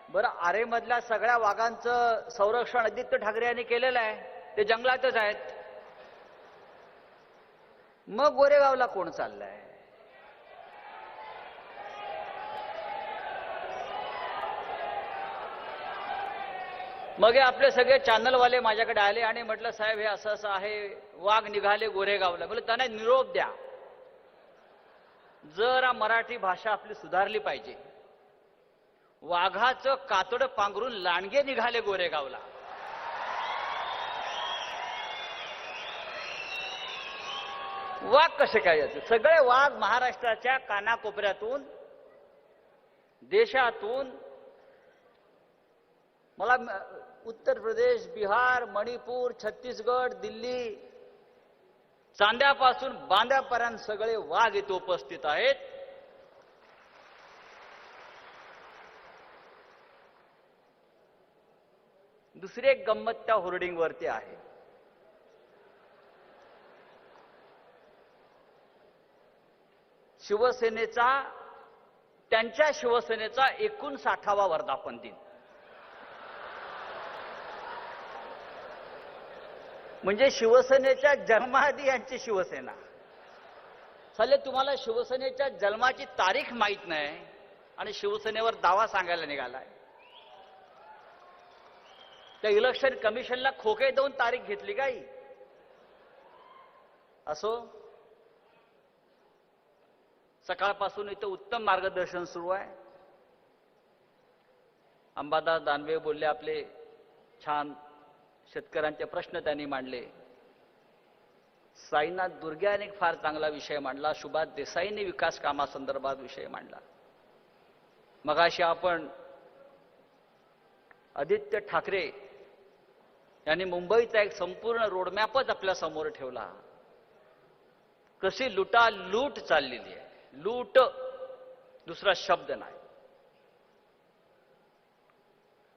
बरं, आरेमधल्या सगळ्या वाघांचं संरक्षण आदित्य ठाकरे यांनी केलेलं आहे, ते जंगलातच आहेत. मग गोरेगावला कोण चाललंय? मग हे आपले सगळे चॅनलवाले माझ्याकडे आले आणि म्हटलं, साहेब हे असं असं आहे, वाघ निघाले गोरेगावला. बोले त्यांना निरोप द्या, जरा मराठी भाषा आपली सुधारली पाहिजे. वाघाचं कातड पांघरून लांडगे निघाले गोरेगावला. वाघ कसे काय याचे? सगळे वाघ महाराष्ट्राच्या कानाकोपऱ्यातून, देशातून, मला उत्तर प्रदेश, बिहार, मणिपूर, छत्तीसगड, दिल्ली, चांद्यापासून बांद्यापर्यंत सगळे वाघ इथे उपस्थित आहेत. दुसरी एक गंमत त्या होर्डिंगवरती आहे. शिवसेनेचा, त्यांच्या शिवसेनेचा 59वा वर्धापन दिन. म्हणजे शिवसेनेच्या जन्माआधी यांची शिवसेना. साले, तुम्हाला शिवसेनेच्या जन्माची तारीख माहित नाही आणि शिवसेनेवर दावा सांगायला निघालाय. त्या इलेक्शन कमिशनला खोके देऊन तारीख घेतली काही? असो, सकाळपासून इथं उत्तम मार्गदर्शन सुरू आहे. अंबादास दानवे बोलले, आपले छान शेतकऱ्यांचे प्रश्न त्यांनी मांडले. साईनाथ दुर्गे यांनी एक फार चांगला विषय मांडला. सुभाष देसाईंनी विकास कामासंदर्भात विषय मांडला. मगाशी आपण आदित्य ठाकरे यांनी मुंबईचा एक संपूर्ण रोडमॅपच आपल्या समोर ठेवला. कशी लूट चाललेली आहे. लूट, दुसरा शब्द नाही.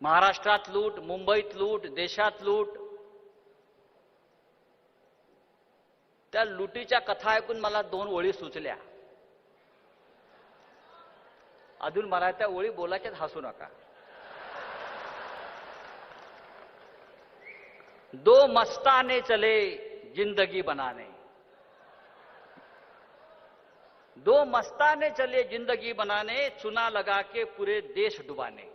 महाराष्ट्रात लूट, मुंबईत लूट, देशात लूट. त्या लुटीच्या कथा ऐकून मला 2 ओळी सुचल्या. अजून मला त्या ओळी बोलायच्यात, हसू नका. 2 मस्ताने चले जिंदगी बनाने, 2 मस्ताने चले जिंदगी बनाने, चुना लगा के पूरे देश डुबाने.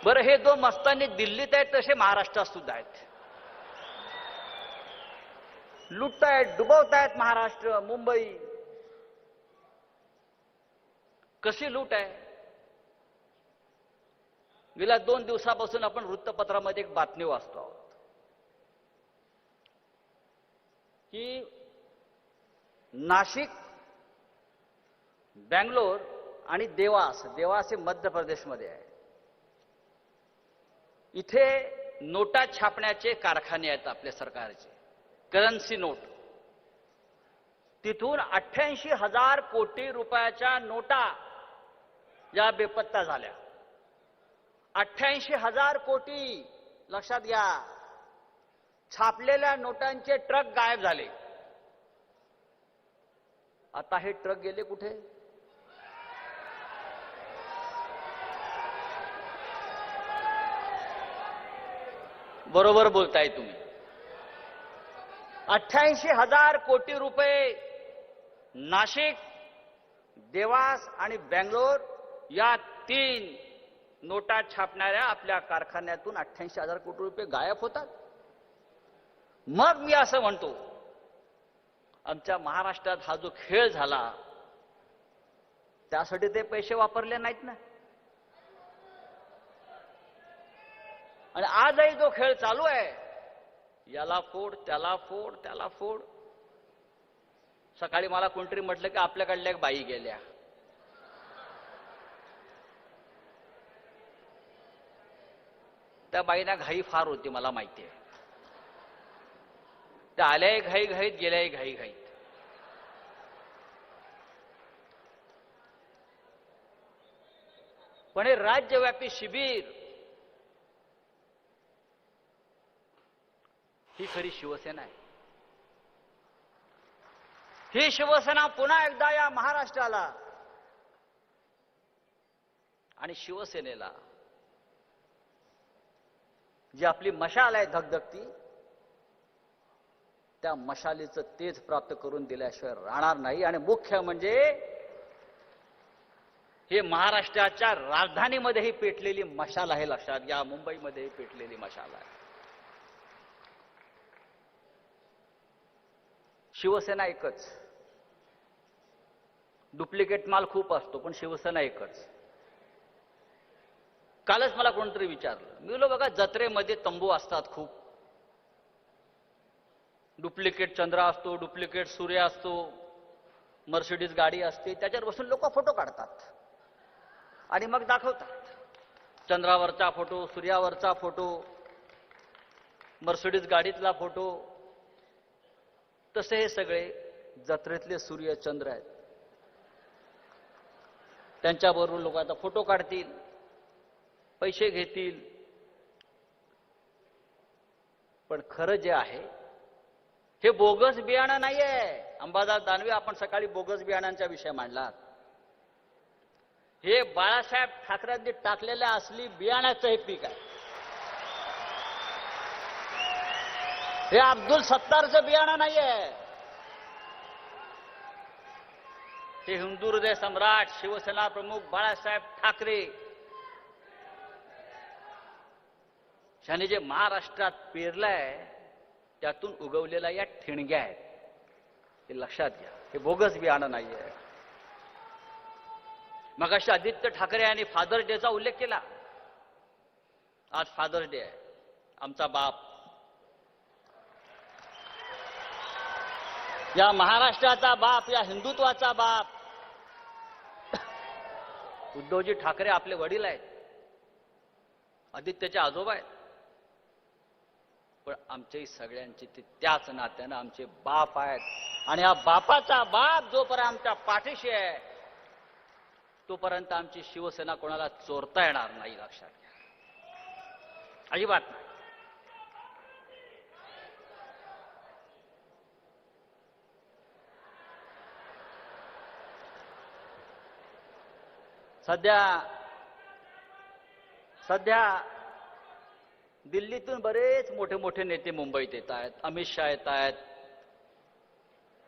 बरं, हे 2 मस्तानी दिल्लीत आहेत, तसे महाराष्ट्रात सुद्धा आहेत. लुटतायत, डुबवतायत महाराष्ट्र, मुंबई. कशी लूट आहे? गेल्या 2 दिवसापासून आपण वृत्तपत्रामध्ये एक बातमी वाचतो आहोत की नाशिक, बँगलोर आणि देवास हे मध्य प्रदेशमध्ये आहे. इथे नोटा छापण्याचे कारखाने आहेत आपल्या सरकारचे, करन्सी नोट. तिथून 88,000 कोटी रुपयाच्या नोटा या बेपत्ता झाल्या. 88,000 कोटी, लक्षात घ्या. छापलेल्या नोटांचे ट्रक गायब झाले. आता हे ट्रक गेले कुठे? बरोबर बोलताय तुम्ही. 88,000 कोटी रुपये नाशिक, देवास आणि बँगलोर या 3 नोटा छापणाऱ्या आपल्या कारखान्यातून 88,000 कोटी रुपये गायब होतात. मग मी असं म्हणतो, आमच्या महाराष्ट्रात हा जो खेळ झाला त्यासाठी ते पैसे वापरले नाहीत ना. आणि आजही जो खेळ चालू आहे, याला फोड, त्याला फोड, त्याला फोड. सकाळी मला कोणतरी म्हटलं की आपल्याकडल्या एक बाई गेल्या. त्या बाईंना घाई फार होती, मला माहिती आहे. त्या आल्याही घाईघाईत, गेल्याही घाईघाईत. पण हे राज्यव्यापी शिबिर, ही खरी शिवसेना आहे. ही शिवसेना पुन्हा एकदा या महाराष्ट्राला आणि शिवसेनेला जी आपली मशाल आहे धगधगती, त्या मशालीचं तेज प्राप्त करून दिल्याशिवाय राहणार नाही. आणि मुख्य म्हणजे हे महाराष्ट्राच्या राजधानीमध्येही पेटलेली मशाल आहे, लक्षात घ्या. मुंबईमध्येही पेटलेली मशाल आहे. शिवसेना एकच. डुप्लिकेट माल खूप असतो, पण शिवसेना एकच. कालच मला कोणतरी विचारलं, मी बोललो बघा जत्रेमध्ये तंबू असतात खूप, डुप्लिकेट चंद्र असतो, डुप्लिकेट सूर्य असतो, मर्सिडीज गाडी असते, त्याच्यावर बसून लोक फोटो काढतात आणि मग दाखवतात. चंद्रावरचा फोटो, सूर्यावरचा फोटो, मर्सिडीज गाडीतला फोटो. तसे हे सगळे जत्रेतले सूर्य चंद्र आहेत. त्यांच्याबरोबर लोक आता फोटो काढतील, पैसे घेतील. पण खरं जे आहे हे बोगस बियाणं नाहीये. अंबादास दानवे, आपण सकाळी बोगस बियाणांचा विषय मांडला. हे बाळासाहेब ठाकरेंनी टाकलेल्या असली बियाण्याचं हे पीक आहे. हे अब्दुल सत्तारचं बियाणं नाहीये. हे हिंदू हृदय सम्राट शिवसेना प्रमुख बाळासाहेब ठाकरे यांनी जे महाराष्ट्रात पेरलंय त्यातून उगवलेल्या या ठिणग्या आहेत. हे लक्षात घ्या. हे बोगस बियाणं नाहीये. मगाशी आदित्य ठाकरे यांनी फादर्स डेचा उल्लेख केला. आज फादर्स डे आहे. आमचा बाप, या महाराष्ट्राचा बाप, या हिंदुत्वाचा बाप उद्धवजी ठाकरे आपले वडील आहेत, आदित्यचे आजोबा आहेत. पण आमच्याही सगळ्यांचे ते त्याच नात्यानं आमचे बाप आहेत. आणि हा बापाचा बाप जोपर्यंत आमच्या पाठीशी आहे तोपर्यंत आमची शिवसेना कोणाला चोरता येणार नाही, लक्षात घ्या. अजिबात नाही. सध्या दिल्लीतून बरेच मोठे मोठे नेते मुंबईत येत आहेत. अमित शहा येत आहेत,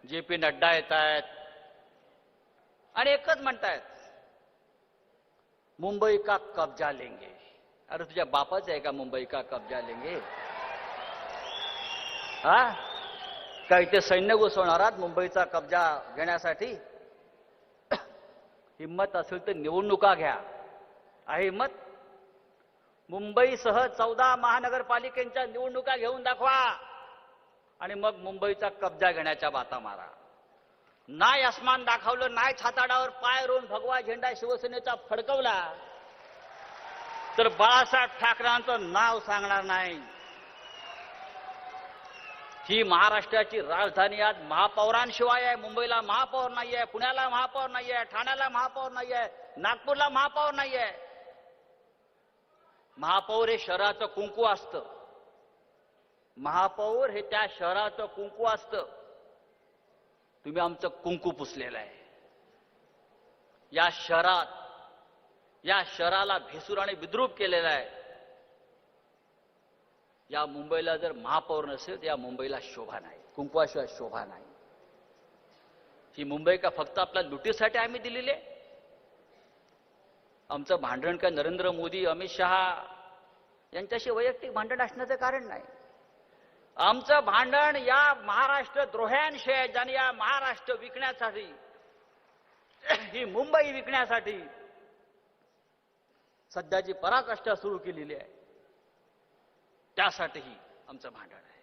JP नड्डा येत आहेत आणि एकच म्हणतायत, मुंबई का कब्जा लेंगे. अरे तुझ्या बापाचं आहे का मुंबई का कब्जा लेंगे? हा, काय ते सैन्य घुसवणारात मुंबईचा कब्जा घेण्यासाठी? हिम्मत असेल तर निवडणुका घ्या. आहे हिम्मत? मुंबईसह 14 महानगरपालिकेच्या निवडणुका घेऊन दाखवा आणि मग मुंबईचा कब्जा घेण्याच्या बाता मारा. नाही आसमान दाखवलं, नाही छाताडावर पाय रोवून भगवा झेंडा शिवसेनेचा फडकवला तर बाळासाहेब ठाकरेंचं नाव सांगणार नाही. ही महाराष्ट्राची राजधानी आज महापौरांशिवाय आहे. मुंबईला महापौर नाहीये, पुण्याला महापौर नाहीये, ठाण्याला महापौर नाहीये, नागपूरला महापौर नाहीये. महापौर हे शहराचं कुंकू असतं. महापौर हे त्या शहराचं कुंकू असतं. तुम्ही आमचं कुंकू पुसलेलं आहे. या शहराला भेसूर आणि विद्रूप केलेलं आहे. या मुंबईला जर महापौर नसेल तर या मुंबईला शोभा नाही, कुंकवाशिवाय शोभा नाही. ही मुंबई का फक्त आपल्या लुटीसाठी आम्ही दिलेली आहे? आमचं भांडण काय नरेंद्र मोदी, अमित शहा यांच्याशी वैयक्तिक भांडण असण्याचं कारण नाही. आमचं भांडण या महाराष्ट्र द्रोह्यांशी आहे, ज्यांनी या महाराष्ट्र विकण्यासाठी, ही मुंबई विकण्यासाठी सध्याची पराकाष्ठा सुरू केलेली आहे. त्यासाठीही आमचं भांडण आहे.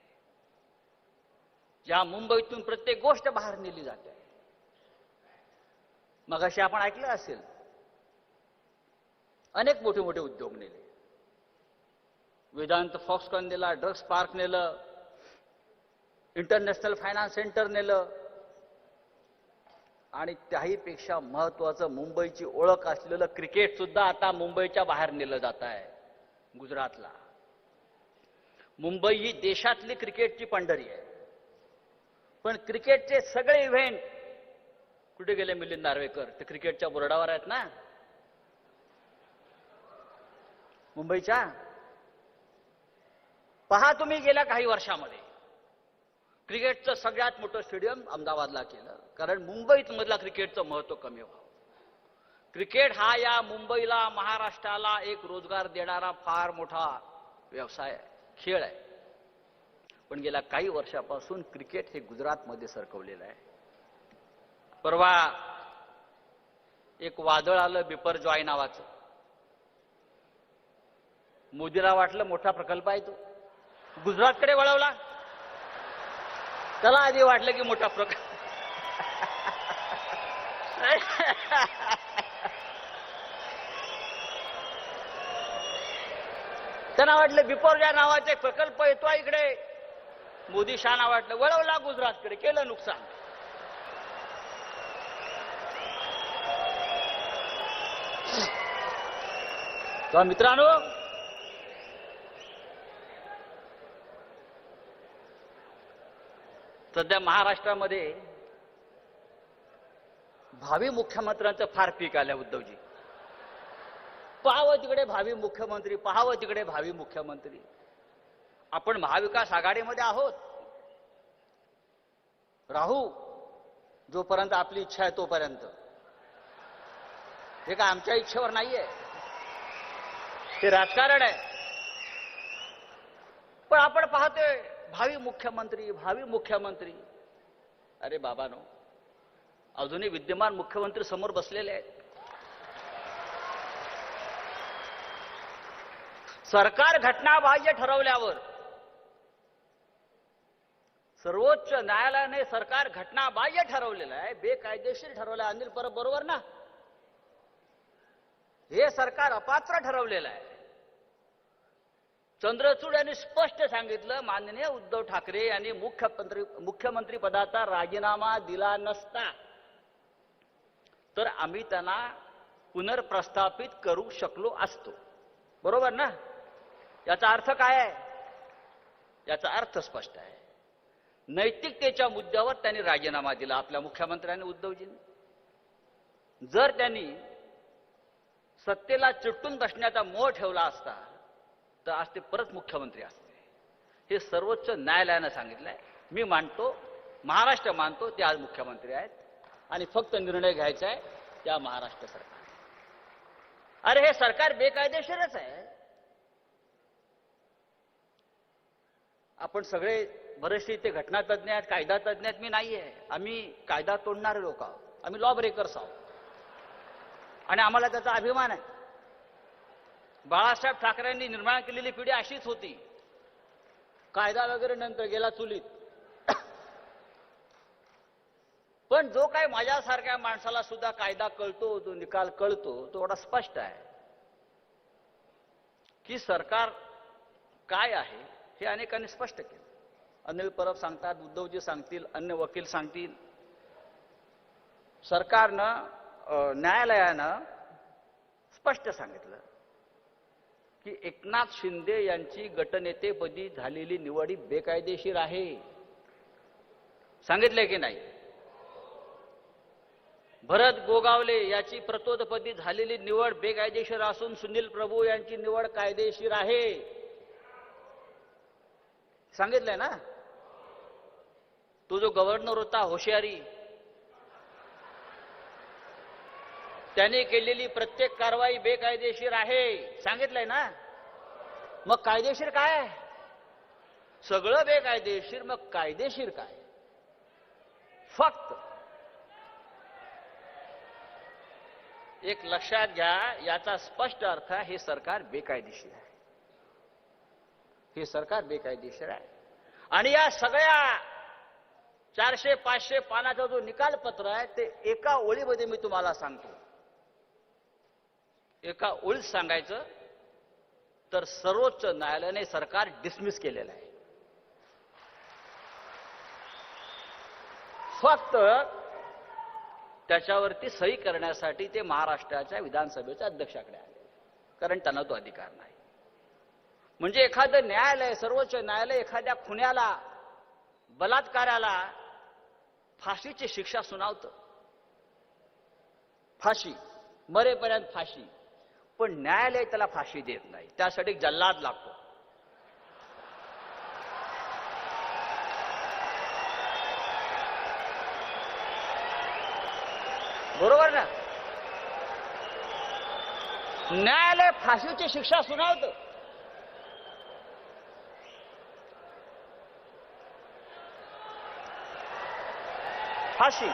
या मुंबईतून प्रत्येक गोष्ट बाहेर नेली जाते. मगाशी आपण ऐकलं असेल, अनेक मोठे मोठे उद्योग नेले. वेदांत फॉक्सकॉन नेला, ड्रग्स पार्क नेलं, इंटरनॅशनल फायनान्स सेंटर नेलं आणि त्याहीपेक्षा महत्वाचं मुंबईची ओळख असलेलं क्रिकेट सुद्धा आता मुंबईच्या बाहेर नेलं जात आहे, गुजरातला. मुंबई ही देशातली क्रिकेटची पंढरी आहे. पण क्रिकेटचे सगळे इव्हेंट कुठे गेले मिलिंद नार्वेकर? ते क्रिकेटच्या बोर्डावर आहेत ना मुंबईच्या. पहा तुम्ही गेल्या काही वर्षामध्ये क्रिकेटचं सगळ्यात मोठं स्टेडियम अहमदाबादला केलं, कारण मुंबईत मधला क्रिकेटचं महत्व कमी व्हावं. क्रिकेट हा या मुंबईला, महाराष्ट्राला एक रोजगार देणारा फार मोठा व्यवसाय आहे, खेळ आहे. पण गेल्या काही वर्षापासून क्रिकेट हे गुजरातमध्ये सरकवलेलं आहे. परवा एक वादळ आलं बिपरजॉय नावाचं. मोदीला वाटलं मोठा प्रकल्प आहे तो, गुजरातकडे वळवला. त्याला आधी वाटलं की मोठा प्रकल्प. त्यांना वाटलं बिपरजॉय नावाचा एक प्रकल्प येतो इकडे. मोदी शाना वाटलं, वळवला गुजरातकडे, केलं नुकसान. तर मित्रांनो, सध्या महाराष्ट्रामध्ये भावी मुख्यमंत्र्यांचं फार पीक आलं. उद्धवजी, पाहावं तिकडे भावी मुख्यमंत्री, पाहावं तिकडे भावी मुख्यमंत्री. आपण महाविकास आघाडीमध्ये आहोत, राहू जोपर्यंत आपली इच्छा आहे तोपर्यंत. हे काय आमच्या इच्छेवर नाहीये, ते राजकारण आहे. पण आपण पाहतोय भावी मुख्यमंत्री, भावी मुख्यमंत्री. अरे बाबानो, अजूनही विद्यमान मुख्यमंत्री समोर बसलेले आहेत. सरकार घटनाबाह्य ठरवल्यावर, सर्वोच्च न्यायालयाने सरकार घटनाबाह्य ठरवलेलं आहे, बेकायदेशीर ठरवलं आहे. अनिल परब बरोबर ना? हे सरकार अपात्र ठरवलेलं आहे. चंद्रचूड यांनी स्पष्ट सांगितलं, माननीय उद्धव ठाकरे यांनी मुख्यमंत्री पदाचा राजीनामा दिला नसता तर आम्ही त्यांना पुनर्प्रस्थापित करू शकलो असतो. बरोबर ना? याचा अर्थ काय आहे? याचा अर्थ स्पष्ट आहे. नैतिकतेच्या मुद्द्यावर त्यांनी राजीनामा दिला आपल्या मुख्यमंत्र्यांनी, उद्धवजींनी. जर त्यांनी सत्तेला चिटकून बसण्याचा मोह ठेवला असता तर आज ते परत मुख्यमंत्री असते. हे सर्वोच्च न्यायालयानं सांगितलंय. मी मानतो, महाराष्ट्र मानतो, ते आज मुख्यमंत्री आहेत आणि फक्त निर्णय घ्यायचा आहे त्या महाराष्ट्र सरकार. अरे हे सरकार बेकायदेशीरच आहे. आपण सगळे बरेचसे इथे घटना तज्ज्ञ आहेत, कायदा तज्ज्ञ आहेत. मी नाहीये. आम्ही कायदा तोडणारे लोक आहोत. आम्ही लॉ ब्रेकर्स आहोत आणि आम्हाला त्याचा अभिमान आहे. बाळासाहेब ठाकरेंनी निर्माण केलेली पिढी अशीच होती. कायदा वगैरे नंतर गेला चुलीत. पण जो काही माझ्यासारख्या माणसाला सुद्धा कायदा कळतो, जो निकाल कळतो, तो एवढा स्पष्ट आहे की सरकार काय आहे हे अनेकांनी स्पष्ट केलं. अनिल परब सांगतात, उद्धवजी सांगतील, अन्य वकील सांगतील. सरकारनं, न्यायालयानं स्पष्ट सांगितलं की एकनाथ शिंदे यांची गटनेतेपदी झालेली निवड ही बेकायदेशीर आहे. सांगितले की नाही? भरत गोगावले याची प्रतोदपदी झालेली निवड बेकायदेशीर असून सुनील प्रभू यांची निवड कायदेशीर आहे. सांगितलंय ना? तो जो गव्हर्नर होता होशियारी, त्याने केलेली प्रत्येक कारवाई बेकायदेशीर आहे. सांगितलंय ना? मग कायदेशीर काय? सगळं बेकायदेशीर, मग कायदेशीर काय? फक्त एक लक्षात घ्या, याचा स्पष्ट अर्थ आहे हे सरकार बेकायदेशीर आहे. हे सरकार बेकायदेशीर आहे. आणि या सगळ्या 400-500 पानाचा जो निकालपत्र आहे ते एका ओळीमध्ये मी तुम्हाला सांगतो. एका ओळीत सांगायचं तर सर्वोच्च न्यायालयाने सरकार डिसमिस केलेलं आहे. फक्त त्याच्यावरती सही करण्यासाठी ते महाराष्ट्राच्या विधानसभेच्या अध्यक्षाकडे आले, कारण त्यांना तो अधिकार नाही. म्हणजे एखादं न्यायालय, सर्वोच्च न्यायालय एखाद्या खुन्याला, बलात्काराला फाशीची शिक्षा सुनावतं. फाशी, मरेपर्यंत फाशी. पण न्यायालय त्याला फाशी देत नाही, त्यासाठी जल्लाद लागतो. बरोबर ना? न्यायालय फाशीची शिक्षा सुनावतं. फाशी.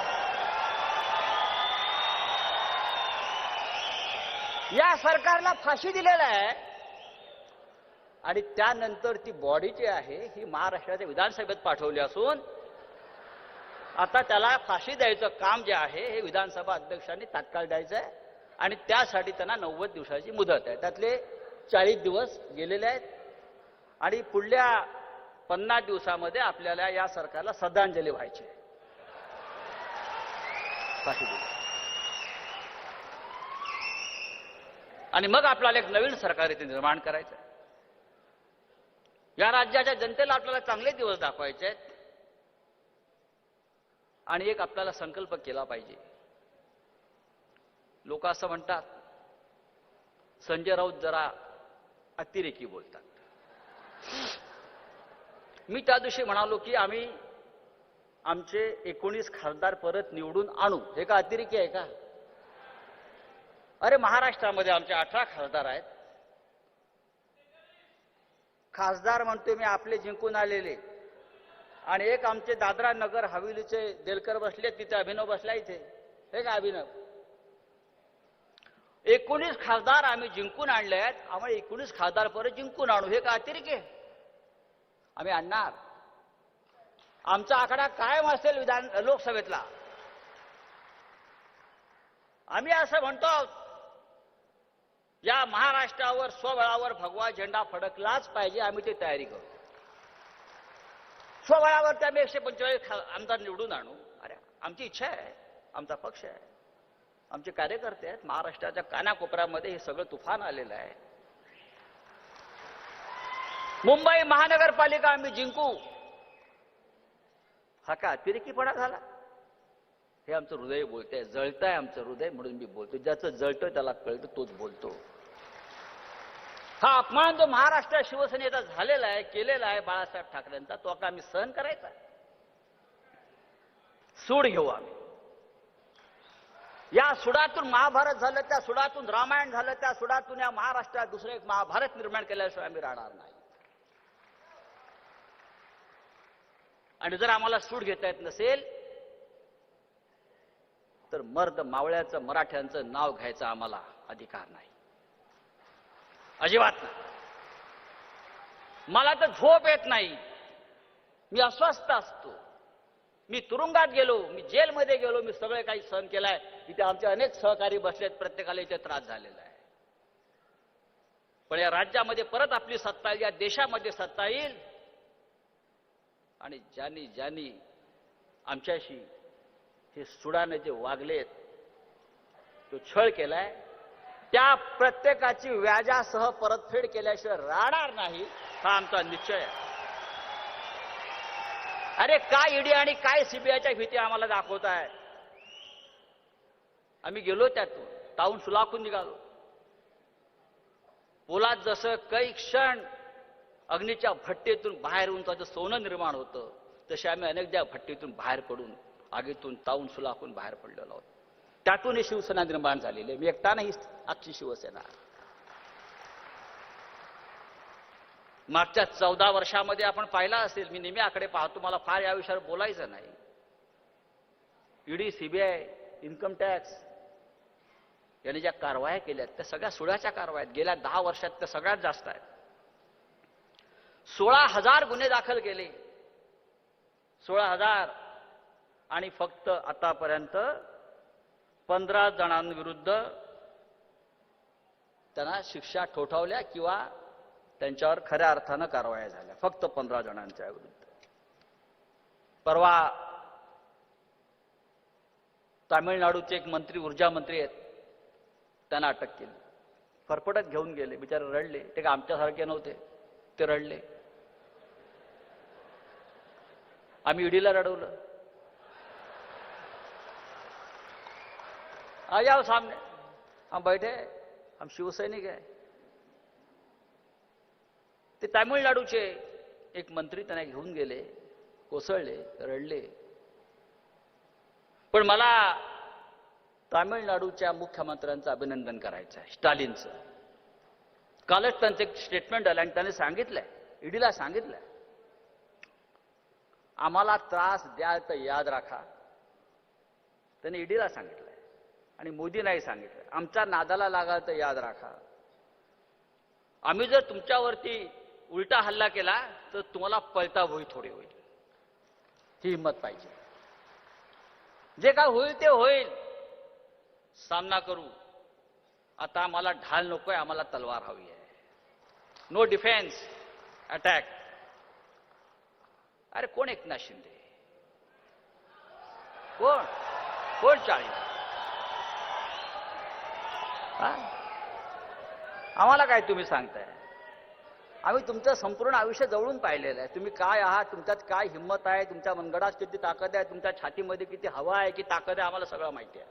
या सरकारला फाशी दिलेला आहे आणि त्यानंतर ती बॉडी जी आहे ही महाराष्ट्राच्या विधानसभेत पाठवली असून आता त्याला फाशी द्यायचं काम जे आहे हे विधानसभा अध्यक्षांनी तात्काळ द्यायचं आहे आणि त्यासाठी त्यांना 90 दिवसाची मुदत आहे. त्यातले 40 दिवस गेलेले आहेत आणि पुढल्या 50 दिवसामध्ये आपल्याला या सरकारला श्रद्धांजली व्हायची आहे. फाशी दिली आणि मग आपल्याला एक नवीन सरकार इथे निर्माण करायचं आहे. या राज्याच्या जनतेला आपल्याला चांगले दिवस दाखवायचे आहेत आणि एक आपल्याला संकल्प केला पाहिजे. लोक असं म्हणतात संजय राऊत जरा अतिरेकी बोलतात. मी त्या दिवशी म्हणालो की आम्ही आमचे 19 खासदार परत निवडून आणू. हे का अतिरेकी आहे का? अरे महाराष्ट्रामध्ये आमचे 18 खासदार आहेत. खासदार म्हणतो मी आपले जिंकून आलेले आणि एक आमचे दादरा नगर हवेलीचे देलकर बसले, तिथे अभिनव बसला इथे. हे का अभिनव? 19 खासदार आम्ही जिंकून आणले आहेत, आम्हाला 19 खासदार परत जिंकून आणू. हे का अतिरेकी आहे? आम्ही आणणार. आमचा आकडा कायम असेल लोकसभेतला. आम्ही असं म्हणतो या महाराष्ट्रावर स्वबळावर भगवा झेंडा फडकलाच पाहिजे. आम्ही ते तयारी करू. स्वबळावर ते आम्ही 145 आमदार निवडून आणू. अरे आमची इच्छा आहे, आमचा पक्ष आहे, आमचे कार्यकर्ते आहेत. महाराष्ट्राच्या कानाकोपऱ्यामध्ये हे सगळं तुफान आलेलं आहे. मुंबई महानगरपालिका आम्ही जिंकू. हा का अतिरेकीपणा झाला? हे आमचं हृदय बोलतंय, जळतंय आमचं हृदय म्हणून मी बोलतो. ज्याचं जळतं त्याला कळतं तोच बोलतो. हा अपमान जो महाराष्ट्र शिवसेनेचा झालेला आहे, केलेला आहे बाळासाहेब ठाकरेंचा, तो आता आम्ही सहन करायचा. सूड घेऊ आम्ही. या सुडातून महाभारत झालं, त्या सुडातून रामायण झालं, त्या सुडातून या महाराष्ट्रात दुसरं एक महाभारत निर्माण केल्याशिवाय आम्ही राहणार नाही. आणि जर आम्हाला सूड घेता येत नसेल तर मर्द मावळ्याचं मराठ्यांचं नाव घ्यायचा आम्हाला अधिकार नाही, अजिबात नाही. मला तर झोप येत नाही, मी अस्वस्थ असतो. मी तुरुंगात गेलो, मी जेलमध्ये गेलो, मी सगळे काही सहन केलाय. इथे आमचे अनेक सहकारी बसलेत, प्रत्येकाला इथे त्रास झालेला आहे. पण या राज्यामध्ये परत आपली सत्ता येईल, या देशामध्ये सत्ता येईल आणि ज्यांनी ज्यांनी आमच्याशी हे सुडाने जे वागलेत, तो छळ केलाय, त्या प्रत्येकाची व्याजासह परतफेड केल्याशिवाय राहणार नाही, हा आमचा निश्चय आहे. अरे काय ईडी आणि काय सीबीआयच्या भीती आम्हाला दाखवताय? आम्ही गेलो त्यातून, तावून सुलाखून निघालो. पोलाद जसं काही क्षण अग्नीच्या भट्टीतून बाहेर येऊन त्याचं सोनं निर्माण होतं, तसे आम्ही अनेकदा भट्टीतून बाहेर पडून, आगीतून तावून सुलाखून बाहेर पडलेलो आहोत. त्यातून ही शिवसेना निर्माण झालेली आहे. मी एकटा नाही, आजची शिवसेना. मागच्या 14 वर्षामध्ये आपण पाहिला असेल, मी नेहमी आकडे पाहतो, मला फार या विषयावर बोलायचं नाही. ईडी, सीबीआय, इन्कम टॅक्स यांनी ज्या कारवाया केल्यात त्या सगळ्या सुडाच्या कारवाया आहेत. गेल्या 10 वर्षात त्या सगळ्यात जास्त आहेत. 16,000 गुन्हे दाखल केले, 16,000, आणि फक्त आतापर्यंत 15 जणांविरुद्ध त्यांना शिक्षा ठोठावल्या किंवा त्यांच्यावर खऱ्या अर्थानं कारवाया झाल्या. फक्त 15 जणांच्या विरुद्ध. परवा तामिळनाडूचे एक मंत्री, ऊर्जा मंत्री आहेत, त्यांना अटक केली. फरफटत घेऊन गेले, बिचारे रडले. ते का आमच्यासारखे नव्हते, ते रडले. आम्ही ईडीला रडवलं. आ जाओ सामने, हम बैठे, हम शिवसैनिक है. ते तामिळनाडूचे एक मंत्री त्यांना घेऊन गेले, कोसळले, रडले. पण मला तामिळनाडूच्या मुख्यमंत्र्यांचं अभिनंदन करायचं आहे, स्टालिनचं. कालच त्यांचं एक स्टेटमेंट आलं आणि त्यांनी सांगितलंय, ईडीला सांगितलंय, आम्हाला त्रास द्याल तर याद राखा. त्यांनी ईडीला सांगितलंय आणि मोदी नाही सांगितलंय. आमच्या नादाला लागाल तर याद राखा. आम्ही जर तुमच्यावरती उलटा हल्ला केला तर तुम्हाला पळता भुई थोडी होईल. ही हिंमत पाहिजे. जे काय होईल ते होईल, सामना करू. आता आम्हाला ढाल नकोय, आम्हाला तलवार हवी आहे. No defence, attack. अरे कोण एकनाथ शिंदे, कोण कोण चाळीस? आम्हाला काय तुम्ही सांगताय? आम्ही तुमचं संपूर्ण आयुष्य जवळून पाहिलेलं आहे. तुम्ही काय आहात, तुमच्यात काय हिंमत आहे, तुमच्या मनगडात किती ताकद आहे, तुमच्या छातीमध्ये किती हवा आहे, की ताकद आहे, आम्हाला सगळं माहिती आहे.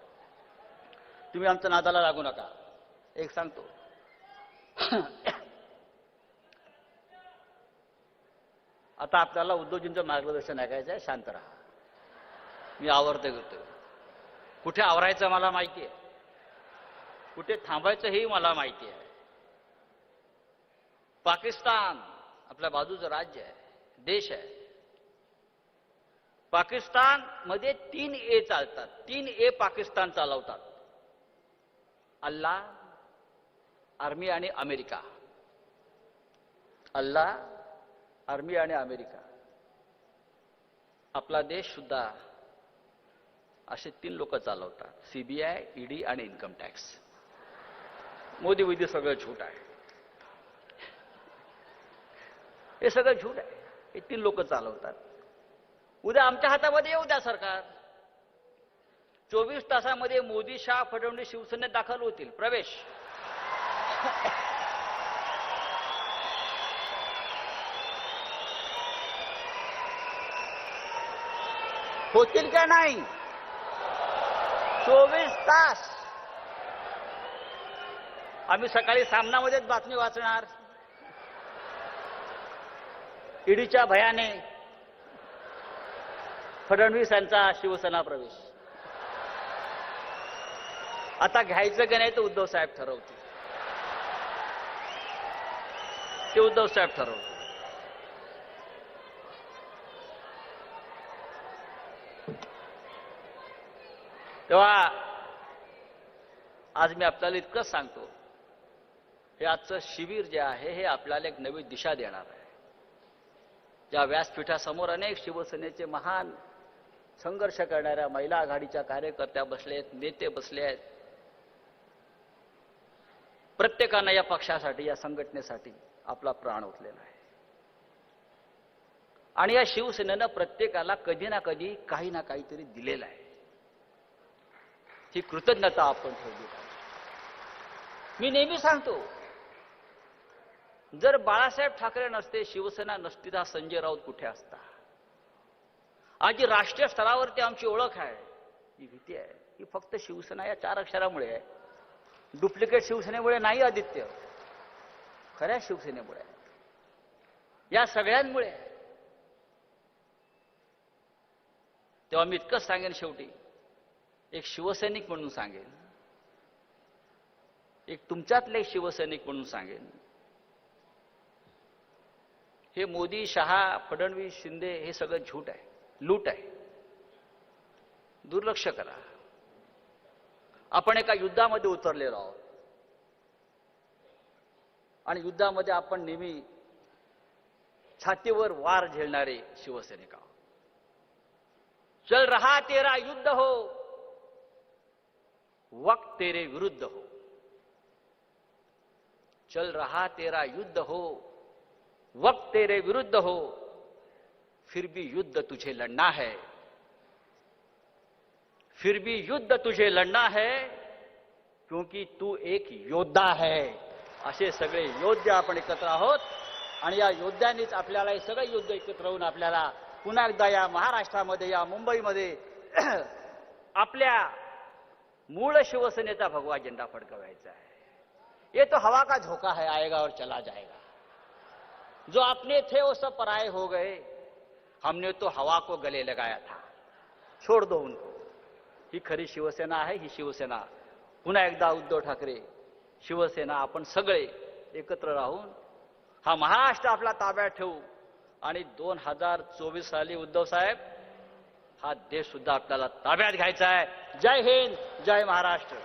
तुम्ही आमच्या नादाला लागू नका. एक सांगतो, आता आपल्याला उद्धवजींचं मार्गदर्शन ऐकायचं आहे. शांत राहा. मी आवरते करतोय. कुठे आवरायचं मला माहिती आहे, कुठे थांबायचं हेही मला माहिती आहे. पाकिस्तान आपल्या बाजूचं राज्य आहे, देश आहे. पाकिस्तान मध्ये 3 ए चालतात. 3 ए पाकिस्तान चालवतात. अल्लाह, आर्मी आणि अमेरिका. अल्लाह, आर्मी आणि अमेरिका. आपला देश सुद्धा असे 3 लोक चालवतात. सीबीआय, ईडी आणि इन्कम टॅक्स. मोदी विधी सगळं झूट आहे. हे सगळं झूट आहे. हे 3 लोक चालवतात. उद्या आमच्या हातामध्ये येऊ द्या सरकार. 24 तासामध्ये मोदी, शाह, फडणवीस शिवसेनेत दाखल होतील. प्रवेश. होतील का नाही? 24 तास. आम्ही सकाळी सामनामध्येच बातमी वाचणार, ईडीच्या भयाने फडणवीस यांचा शिवसेना प्रवेश. आता घ्यायचं की नाही तर उद्धव साहेब ठरवतील. ते उद्धव साहेब ठरवतील. तेव्हा आज मी आपल्याला इतकंच सांगतो, हे आजचं शिबिर जे आहे हे आपल्याला एक नवी दिशा देणार आहे. या व्यासपीठासमोर अनेक शिवसेनेचे महान संघर्ष करणाऱ्या महिला आघाडीच्या कार्यकर्त्या बसले आहेत, नेते बसले आहेत. प्रत्येकानं या पक्षासाठी, या संघटनेसाठी आपला प्राण ओतलेला आहे. आणि या शिवसेनेनं प्रत्येकाला कधी ना कधी काही ना काहीतरी दिलेलं आहे. ही कृतज्ञता आपण ठेवली पाहिजे. मी नेहमी सांगतो, जर बाळासाहेब ठाकरे नसते, शिवसेना नसती, तर संजय राऊत कुठे असता? आज जी राष्ट्रीय स्तरावरती आमची ओळख आहे, ही भीती आहे, ही फक्त शिवसेना या 4 अक्षरामुळे आहे. डुप्लिकेट शिवसेनेमुळे नाही आदित्य, खऱ्या शिवसेनेमुळे, या सगळ्यांमुळे. तेव्हा मी इतकंच सांगेन, शेवटी एक शिवसैनिक म्हणून सांगेन, एक तुमच्यातले शिवसैनिक म्हणून सांगेन, हे मोदी, शहा, फडणवीस, शिंदे हे सगळं झूट आहे, लूट आहे. दुर्लक्ष करा. आपण एका युद्धामध्ये उतरलेलो आहोत आणि युद्धामध्ये आपण नेहमी छातीवर वार झेलणारे शिवसैनिक आहोत. चल रहा तेरा युद्ध हो, वक्त तेरे विरुद्ध हो. चल रहा तेरा युद्ध हो, वक्त तेरे विरुद्ध हो, फिर भी युद्ध तुझे लड़ना है. फिर भी युद्ध तुझे लड़ना है, क्योंकि तू एक योद्धा है. असे सगळे योद्धे आपण एकत्र आहोत आणि या योद्ध्यांनीच आपल्याला हे सगळे युद्ध एकत्र होऊन आपल्याला पुन्हा एकदा या महाराष्ट्रामध्ये, या मुंबईमध्ये आपल्या मूळ शिवसेनेचा भगवा झेंडा फडकवायचा है। ये तो हवा का झोंका है, आएगा और चला जाएगा। जो अपने थे वो सब पराये हो गए, हमने तो हवा को गले लगाया था, छोड़ दो उनको। ही खरी शिवसेना आहे। ही शिवसेना पुन्हा एकदा उद्धव ठाकरे, शिवसेना आपण सगळे एकत्र राहून हा महाराष्ट्र आपला ताब्यात ठेवू आणि 2024 साली उद्धव साहेब हा देश सुद्धा आपल्याला ताब्यात घ्यायचा आहे। जय हिंद, जय महाराष्ट्र।